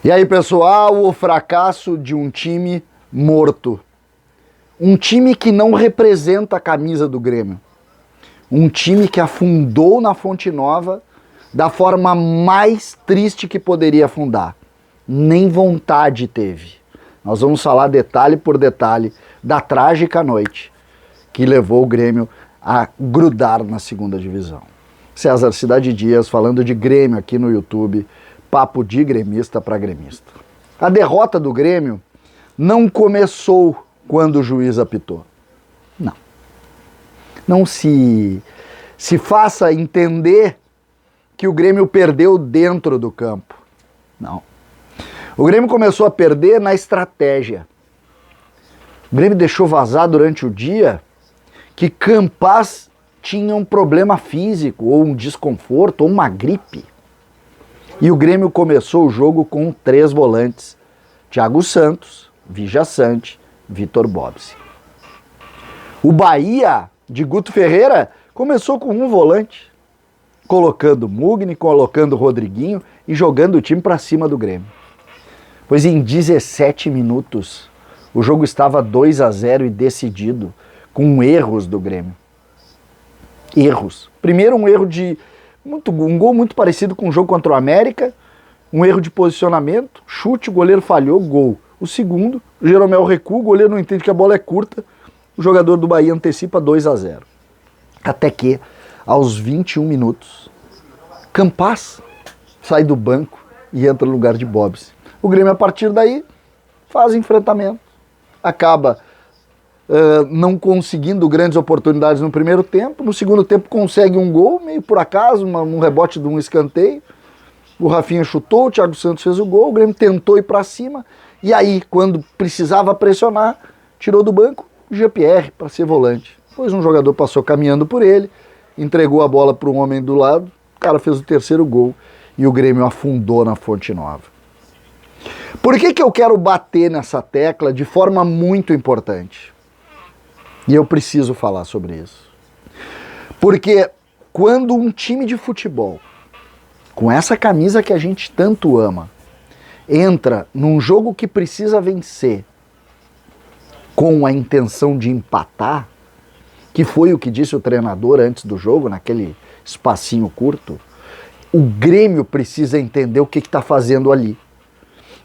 E aí, pessoal, o fracasso de um time morto. Um time que não representa a camisa do Grêmio. Um time que afundou na Fonte Nova da forma mais triste que poderia afundar. Nem vontade teve. Nós vamos falar detalhe por detalhe da trágica noite que levou o Grêmio a grudar na segunda divisão. César Cidade Dias falando de Grêmio aqui no YouTube. Papo de gremista para gremista. A derrota do Grêmio não começou quando o juiz apitou. Não. Não se faça entender que o Grêmio perdeu dentro do campo. Não. O Grêmio começou a perder na estratégia. O Grêmio deixou vazar durante o dia que Campaz tinha um problema físico, ou um desconforto, ou uma gripe. E o Grêmio começou o jogo com 3 volantes. Thiago Santos, Vija Sante, Vitor Bobsi. O Bahia, de Guto Ferreira, começou com um volante. Colocando Mugni, colocando Rodriguinho e jogando o time para cima do Grêmio. Pois em 17 minutos, o jogo estava 2-0 e decidido, com erros do Grêmio. Erros. Primeiro um erro um gol muito parecido com o jogo contra o América, um erro de posicionamento, chute, o goleiro falhou, gol. O segundo, o Jeromel recua, o goleiro não entende que a bola é curta, o jogador do Bahia antecipa 2-0. Até que, aos 21 minutos, Campaz sai do banco e entra no lugar de Bobsi. O Grêmio, a partir daí, faz enfrentamento. Acaba não conseguindo grandes oportunidades no primeiro tempo. No segundo tempo consegue um gol, meio por acaso, um rebote de um escanteio. O Rafinha chutou, o Thiago Santos fez o gol, o Grêmio tentou ir para cima. E aí, quando precisava pressionar, tirou do banco o Jean-Pierre para ser volante. Depois um jogador passou caminhando por ele, entregou a bola para um homem do lado, o cara fez o terceiro gol e o Grêmio afundou na Fonte Nova. Por que eu quero bater nessa tecla de forma muito importante? E eu preciso falar sobre isso. Porque quando um time de futebol, com essa camisa que a gente tanto ama, entra num jogo que precisa vencer com a intenção de empatar, que foi o que disse o treinador antes do jogo, naquele espacinho curto, o Grêmio precisa entender o que está fazendo ali.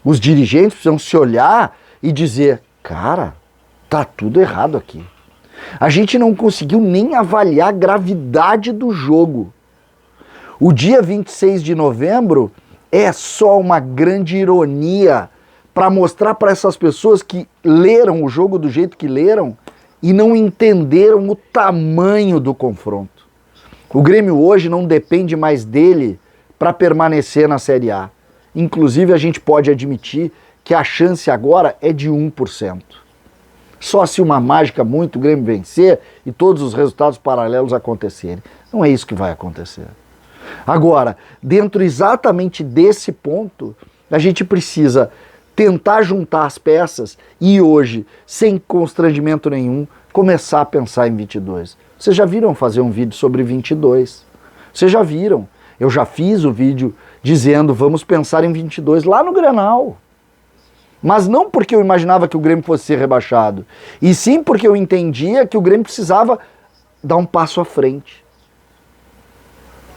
Os dirigentes precisam se olhar e dizer, cara, tá tudo errado aqui. A gente não conseguiu nem avaliar a gravidade do jogo. O dia 26 de novembro é só uma grande ironia para mostrar para essas pessoas que leram o jogo do jeito que leram e não entenderam o tamanho do confronto. O Grêmio hoje não depende mais dele para permanecer na Série A. Inclusive, a gente pode admitir que a chance agora é de 1%. Só se uma mágica muito o Grêmio vencer e todos os resultados paralelos acontecerem. Não é isso que vai acontecer. Agora, dentro exatamente desse ponto, a gente precisa tentar juntar as peças e hoje, sem constrangimento nenhum, começar a pensar em 22. Vocês já viram fazer um vídeo sobre 22? Vocês já viram? Eu já fiz o vídeo dizendo vamos pensar em 22 lá no Grenal. Mas não porque eu imaginava que o Grêmio fosse ser rebaixado, e sim porque eu entendia que o Grêmio precisava dar um passo à frente.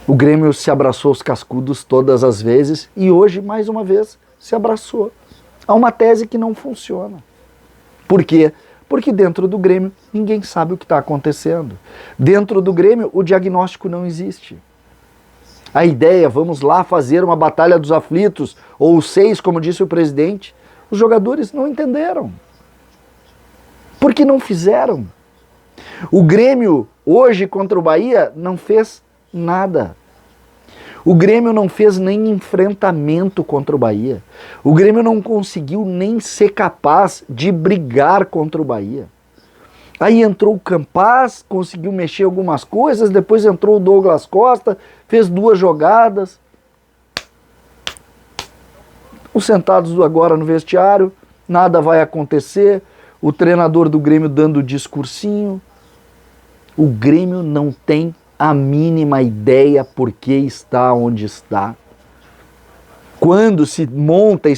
O Grêmio se abraçou os cascudos todas as vezes e hoje, mais uma vez, se abraçou. Há uma tese que não funciona. Por quê? Porque dentro do Grêmio ninguém sabe o que está acontecendo. Dentro do Grêmio o diagnóstico não existe. A ideia, vamos lá fazer uma batalha dos aflitos, ou 6, como disse o presidente, os jogadores não entenderam. Porque não fizeram. O Grêmio, hoje contra o Bahia, não fez nada. O Grêmio não fez nem enfrentamento contra o Bahia. O Grêmio não conseguiu nem ser capaz de brigar contra o Bahia. Aí entrou o Campaz, conseguiu mexer algumas coisas, depois entrou o Douglas Costa, fez 2 jogadas. Os sentados agora no vestiário, nada vai acontecer, o treinador do Grêmio dando discursinho. O Grêmio não tem a mínima ideia por que está onde está. quando se monta e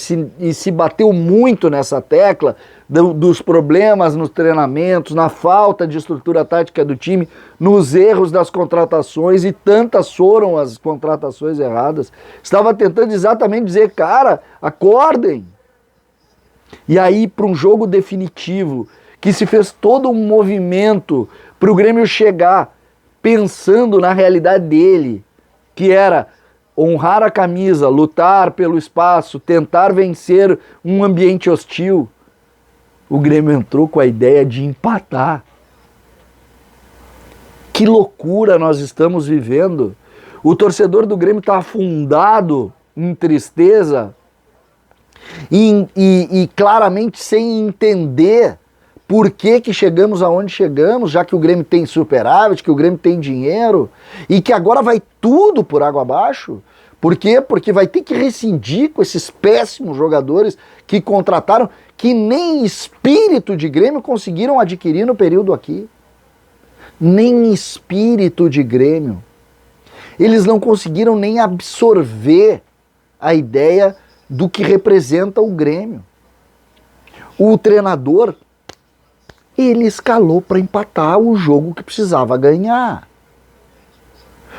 se bateu muito nessa tecla dos problemas nos treinamentos, na falta de estrutura tática do time, nos erros das contratações, e tantas foram as contratações erradas, estava tentando exatamente dizer, cara, acordem. E aí, para um jogo definitivo, que se fez todo um movimento para o Grêmio chegar pensando na realidade dele, que era honrar a camisa, lutar pelo espaço, tentar vencer um ambiente hostil, o Grêmio entrou com a ideia de empatar. Que loucura nós estamos vivendo. O torcedor do Grêmio está afundado em tristeza e claramente sem entender por que chegamos aonde chegamos, já que o Grêmio tem superávit, que o Grêmio tem dinheiro, e que agora vai tudo por água abaixo. Por quê? Porque vai ter que rescindir com esses péssimos jogadores que contrataram, que nem espírito de Grêmio conseguiram adquirir no período aqui. Nem espírito de Grêmio. Eles não conseguiram nem absorver a ideia do que representa o Grêmio. O treinador, ele escalou para empatar o jogo que precisava ganhar.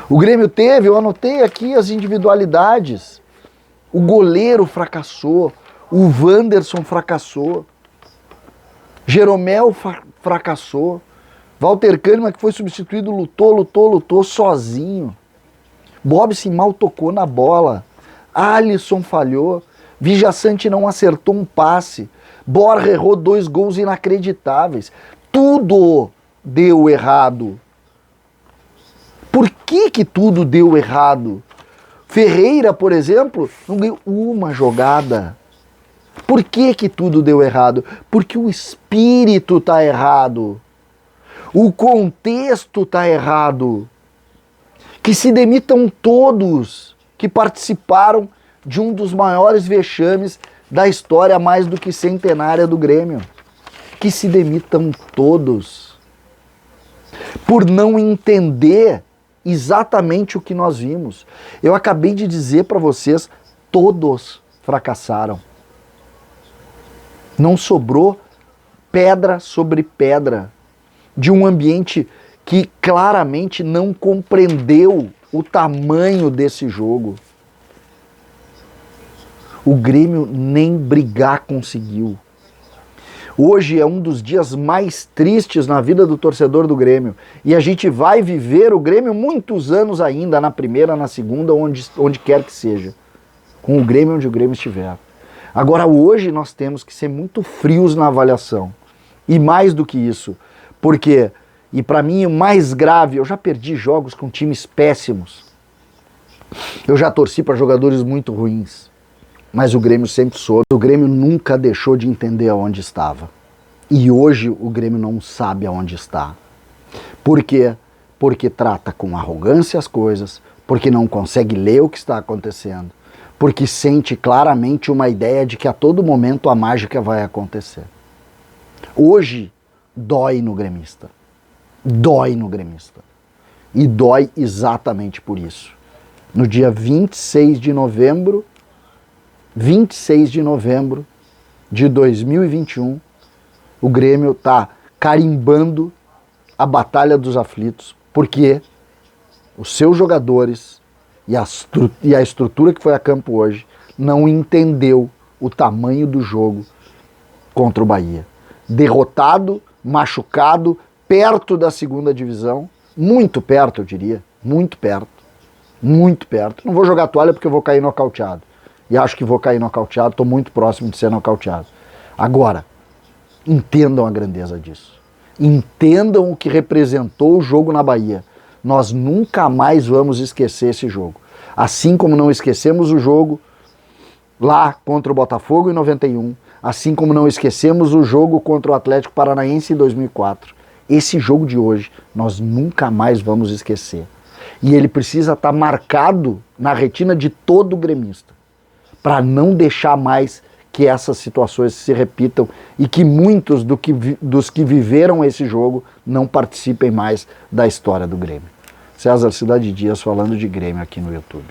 O Grêmio teve, eu anotei aqui as individualidades. O goleiro fracassou, o Wanderson fracassou, Jeromel fracassou, Walter Kahneman, que foi substituído, lutou sozinho. Bobson mal tocou na bola, Alisson falhou, Vijaçante não acertou um passe, Borja errou 2 gols inacreditáveis. Tudo deu errado. Por que tudo deu errado? Ferreira, por exemplo, não ganhou uma jogada. Por que tudo deu errado? Porque o espírito está errado. O contexto está errado. Que se demitam todos que participaram de um dos maiores vexames da história mais do que centenária do Grêmio. Que se demitam todos. Por não entender exatamente o que nós vimos. Eu acabei de dizer para vocês, todos fracassaram. Não sobrou pedra sobre pedra de um ambiente que claramente não compreendeu o tamanho desse jogo. O Grêmio nem brigar conseguiu. Hoje é um dos dias mais tristes na vida do torcedor do Grêmio. E a gente vai viver o Grêmio muitos anos ainda, na primeira, na segunda, onde quer que seja. Com o Grêmio onde o Grêmio estiver. Agora, hoje nós temos que ser muito frios na avaliação. E mais do que isso. Porque, e para mim o mais grave, eu já perdi jogos com times péssimos. Eu já torci para jogadores muito ruins. Mas o Grêmio sempre soube. O Grêmio nunca deixou de entender aonde estava. E hoje o Grêmio não sabe aonde está. Por quê? Porque trata com arrogância as coisas, porque não consegue ler o que está acontecendo, porque sente claramente uma ideia de que a todo momento a mágica vai acontecer. Hoje dói no gremista. Dói no gremista. E dói exatamente por isso. No dia 26 de novembro de 2021, o Grêmio está carimbando a Batalha dos Aflitos, porque os seus jogadores e a estrutura que foi a campo hoje não entendeu o tamanho do jogo contra o Bahia. Derrotado, machucado, perto da segunda divisão, muito perto eu diria, muito perto. Não vou jogar toalha porque eu vou cair nocauteado. E acho que vou cair nocauteado, estou muito próximo de ser nocauteado. Agora, entendam a grandeza disso. Entendam o que representou o jogo na Bahia. Nós nunca mais vamos esquecer esse jogo. Assim como não esquecemos o jogo lá contra o Botafogo em 91, assim como não esquecemos o jogo contra o Atlético Paranaense em 2004. Esse jogo de hoje nós nunca mais vamos esquecer. E ele precisa estar marcado na retina de todo gremista, para não deixar mais que essas situações se repitam e que muitos dos que viveram esse jogo não participem mais da história do Grêmio. César Cidade Dias falando de Grêmio aqui no YouTube.